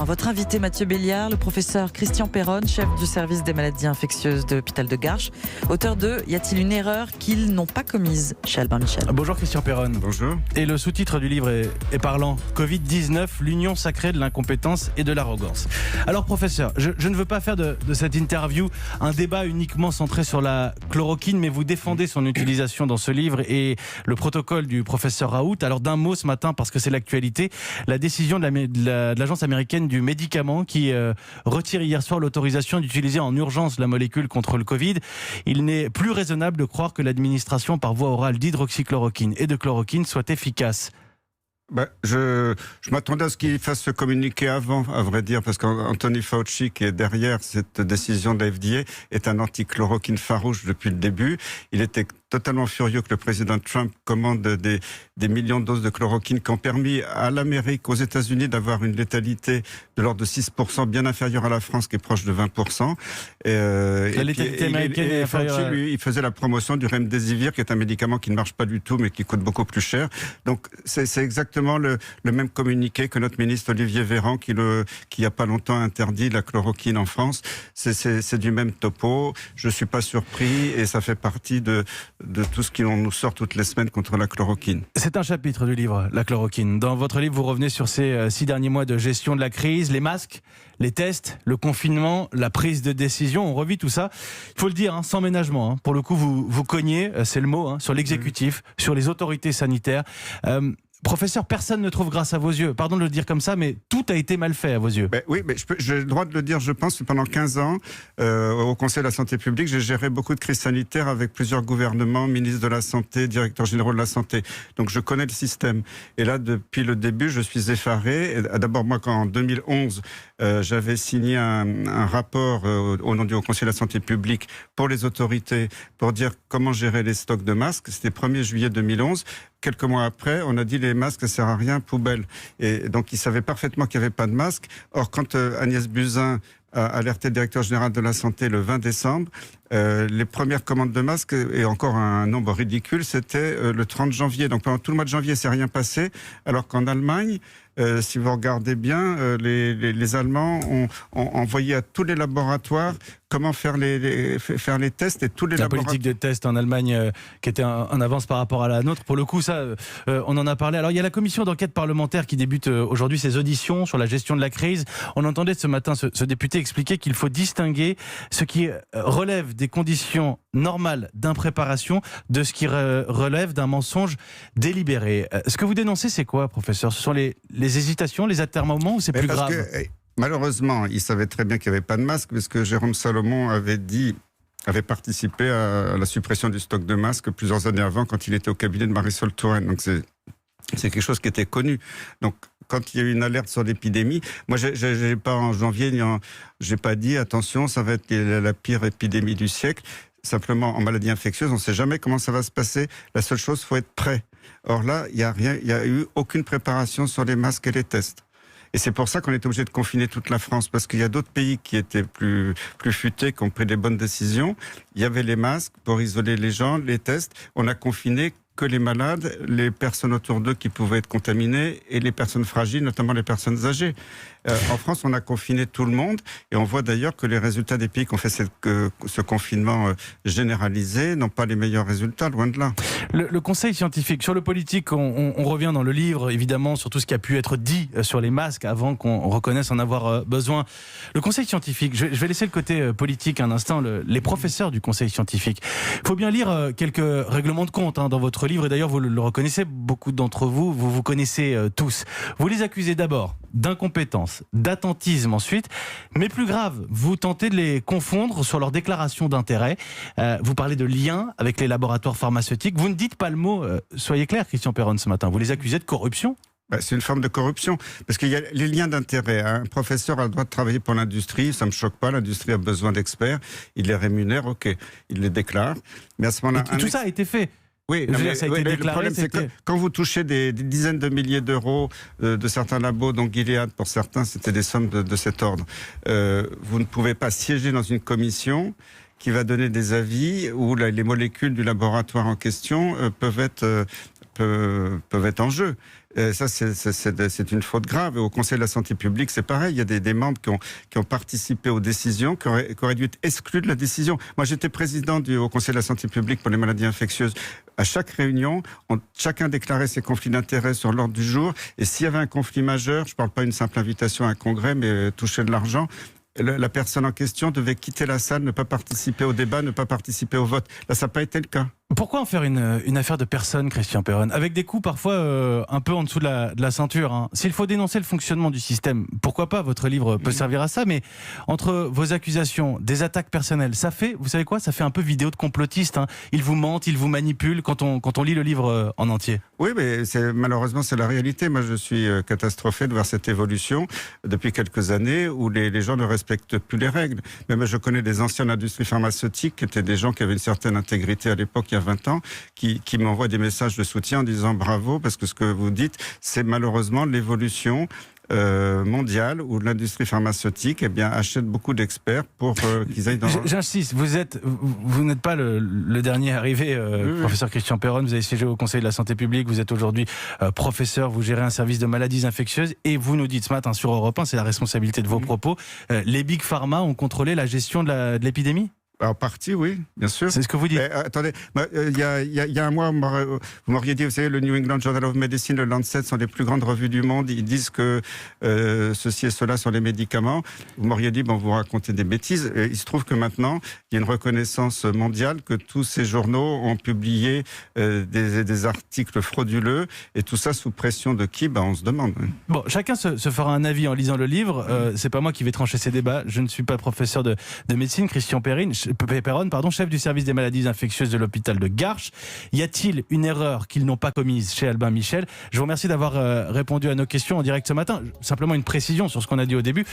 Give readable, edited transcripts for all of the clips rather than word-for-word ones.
Votre invité Mathieu Béliard, le professeur Christian Perronne, chef du service des maladies infectieuses de l'hôpital de Garches, auteur de « Y a-t-il une erreur qu'ils n'ont pas commise ?» chez Albin Michel. Bonjour Christian Perronne. Bonjour. Et le sous-titre du livre est parlant. Covid-19, l'union sacrée de l'incompétence et de l'arrogance. Alors professeur, je ne veux pas faire de cette interview un débat uniquement centré sur la chloroquine, mais vous défendez son utilisation dans ce livre et le protocole du professeur Raoult. Alors d'un mot ce matin, parce que c'est l'actualité, la décision de l'agence américaine du médicament qui retire hier soir l'autorisation d'utiliser en urgence la molécule contre le Covid. Il n'est plus raisonnable de croire que l'administration par voie orale d'hydroxychloroquine et de chloroquine soit efficace. Je m'attendais à ce qu'il fasse se communiquer avant, à vrai dire, parce qu'Anthony Fauci, qui est derrière cette décision de la FDA, est un anti-chloroquine farouche depuis le début. Il était totalement furieux que le président Trump commande des millions de doses de chloroquine qui ont permis à l'Amérique, aux États-Unis, d'avoir une létalité de l'ordre de 6%, bien inférieure à la France, qui est proche de 20%. La létalité américaine est inférieure. Fauci, lui, il faisait la promotion du Remdesivir, qui est un médicament qui ne marche pas du tout, mais qui coûte beaucoup plus cher. Donc, c'est exactement le même communiqué que notre ministre Olivier Véran, qui il n'y a pas longtemps interdit la chloroquine en France. C'est du même topo. Je ne suis pas surpris et ça fait partie de tout ce qu'on nous sort toutes les semaines contre la chloroquine. C'est un chapitre du livre, la chloroquine. Dans votre livre, vous revenez sur ces 6 derniers mois de gestion de la crise, les masques, les tests, le confinement, la prise de décision. On revit tout ça. Il faut le dire, sans ménagement. Pour le coup, vous cognez, c'est le mot, sur l'exécutif, sur les autorités sanitaires. Professeur, personne ne trouve grâce à vos yeux. Pardon de le dire comme ça, mais tout a été mal fait à vos yeux. Oui, mais j'ai le droit de le dire, je pense que pendant 15 ans, au Conseil de la Santé publique, j'ai géré beaucoup de crises sanitaires avec plusieurs gouvernements, ministres de la Santé, directeurs généraux de la Santé. Donc je connais le système. Et là, depuis le début, je suis effaré. D'abord, moi, quand en 2011, j'avais signé un rapport au nom du Conseil de la Santé publique pour les autorités, pour dire comment gérer les stocks de masques. C'était 1er juillet 2011. Quelques mois après, on a dit les masques, ça sert à rien, poubelle. Et donc, ils savaient parfaitement qu'il n'y avait pas de masque. Or, quand Agnès Buzyn a alerté le directeur général de la Santé le 20 décembre, les premières commandes de masques, et encore un nombre ridicule, c'était le 30 janvier. Donc, pendant tout le mois de janvier, il ne s'est rien passé. Alors qu'en Allemagne, si vous regardez bien, les Allemands ont envoyé à tous les laboratoires comment faire les tests et tous les laboratoires. La politique de tests en Allemagne qui était en avance par rapport à la nôtre. Pour le coup, ça, on en a parlé. Alors, il y a la commission d'enquête parlementaire qui débute aujourd'hui ses auditions sur la gestion de la crise. On entendait ce matin ce député expliquer qu'il faut distinguer ce qui relève des conditions normales d'impréparation de ce qui relève d'un mensonge délibéré. Ce que vous dénoncez, c'est quoi, professeur ? Ce sont les hésitations, les atermoiements ou c'est plus grave ? Malheureusement, il savait très bien qu'il n'y avait pas de masque, parce que Jérôme Salomon avait participé à la suppression du stock de masques plusieurs années avant, quand il était au cabinet de Marisol Touraine. Donc c'est quelque chose qui était connu. Donc quand il y a eu une alerte sur l'épidémie, moi j'ai pas en janvier, j'ai pas dit attention, ça va être la pire épidémie du siècle. Simplement, en maladie infectieuse, on ne sait jamais comment ça va se passer. La seule chose, il faut être prêt. Or là, il n'y a eu aucune préparation sur les masques et les tests. Et c'est pour ça qu'on est obligé de confiner toute la France, parce qu'il y a d'autres pays qui étaient plus futés, qui ont pris des bonnes décisions. Il y avait les masques pour isoler les gens, les tests. On a confiné que les malades, les personnes autour d'eux qui pouvaient être contaminées et les personnes fragiles, notamment les personnes âgées. En France, on a confiné tout le monde et on voit d'ailleurs que les résultats des pays qui ont fait ce confinement généralisé n'ont pas les meilleurs résultats, loin de là. Le conseil scientifique, sur le politique, on revient dans le livre, évidemment, sur tout ce qui a pu être dit sur les masques avant qu'on reconnaisse en avoir besoin. Le conseil scientifique, je vais laisser le côté politique un instant, les professeurs du conseil scientifique. Il faut bien lire quelques règlements de compte dans votre livre, et d'ailleurs vous le reconnaissez, beaucoup d'entre vous, vous connaissez tous. Vous les accusez d'abord d'incompétence, d'attentisme ensuite, mais plus grave, vous tentez de les confondre sur leur déclaration d'intérêt. Vous parlez de lien avec les laboratoires pharmaceutiques. Vous ne dites pas le mot, soyez clair, Christian Perronne, ce matin. Vous les accusez de corruption ? C'est une forme de corruption, parce qu'il y a les liens d'intérêt. Un professeur a le droit de travailler pour l'industrie, ça ne me choque pas, l'industrie a besoin d'experts, il les rémunère, ok, il les déclare. Mais à ce moment-là, tout ça a été fait. Oui, ça a été déclaré, le problème, c'est que quand vous touchez des dizaines de milliers d'euros de certains labos, donc Gilead, pour certains, c'était des sommes de cet ordre. Vous ne pouvez pas siéger dans une commission qui va donner des avis où les molécules du laboratoire en question peuvent être en jeu. Ça, c'est une faute grave. Et au Conseil de la santé publique, c'est pareil. Il y a des membres qui ont participé aux décisions, qui auraient dû être exclus de la décision. Moi, j'étais président au Conseil de la santé publique pour les maladies infectieuses. À chaque réunion, chacun déclarait ses conflits d'intérêts sur l'ordre du jour. Et s'il y avait un conflit majeur, je ne parle pas d'une simple invitation à un congrès, mais toucher de l'argent, la personne en question devait quitter la salle, ne pas participer au débat, ne pas participer au vote. Là, ça n'a pas été le cas. Pourquoi en faire une affaire de personne, Christian Perron, avec des coups parfois un peu en dessous de la ceinture, hein. S'il faut dénoncer le fonctionnement du système, pourquoi pas, votre livre peut servir à ça, mais entre vos accusations, des attaques personnelles, ça fait, vous savez quoi, ça fait un peu vidéo de complotiste, hein. Ils vous mentent, ils vous manipulent quand on lit le livre en entier. Oui, mais malheureusement c'est la réalité. Moi je suis catastrophé de voir cette évolution depuis quelques années où les gens ne respectent plus les règles. Même je connais des anciens de l'industrie pharmaceutique qui étaient des gens qui avaient une certaine intégrité à l'époque, il y a 20 ans, qui m'envoient des messages de soutien en disant bravo, parce que ce que vous dites, c'est malheureusement l'évolution mondiale où l'industrie pharmaceutique achète beaucoup d'experts pour qu'ils aillent dans... J'insiste, vous n'êtes pas le dernier arrivé, professeur Christian Perron, vous avez siégé au Conseil de la santé publique, vous êtes aujourd'hui professeur, vous gérez un service de maladies infectieuses et vous nous dites ce matin sur Europe 1, c'est la responsabilité de vos propos, les big pharma ont contrôlé la gestion de l'épidémie ? En partie, oui, bien sûr. C'est ce que vous dites. Attendez, il y a un mois, vous m'auriez dit, vous savez, le New England Journal of Medicine, le Lancet sont les plus grandes revues du monde. Ils disent que ceci et cela sont les médicaments. Vous m'auriez dit, vous racontez des bêtises. Il se trouve que maintenant, il y a une reconnaissance mondiale que tous ces journaux ont publié des articles frauduleux et tout ça sous pression de qui ? On se demande. Bon, chacun se fera un avis en lisant le livre. C'est pas moi qui vais trancher ces débats. Je ne suis pas professeur de médecine. Christian Perron, chef du service des maladies infectieuses de l'hôpital de Garches. Y a-t-il une erreur qu'ils n'ont pas commise chez Albin Michel ? Je vous remercie d'avoir répondu à nos questions en direct ce matin. Simplement une précision sur ce qu'on a dit au début.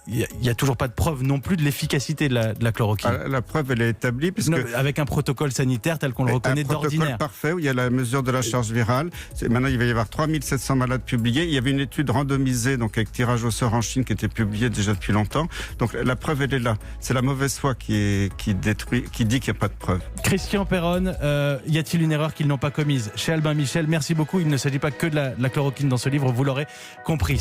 Il n'y a toujours pas de preuve non plus de l'efficacité de la chloroquine. La preuve, elle est établie. Avec un protocole sanitaire tel qu'on le reconnaît d'ordinaire. Un protocole parfait où il y a la mesure de la charge virale. Maintenant, il va y avoir 3700 malades publiés. Il y avait une étude randomisée, donc avec tirage au sort en Chine, qui était publiée déjà depuis longtemps. Donc la preuve, elle est là. C'est la mauvaise foi qui dit qu'il n'y a pas de preuve. Christian Perron, y a-t-il une erreur qu'ils n'ont pas commise chez Albin Michel ? Merci beaucoup. Il ne s'agit pas que de la chloroquine dans ce livre, vous l'aurez compris.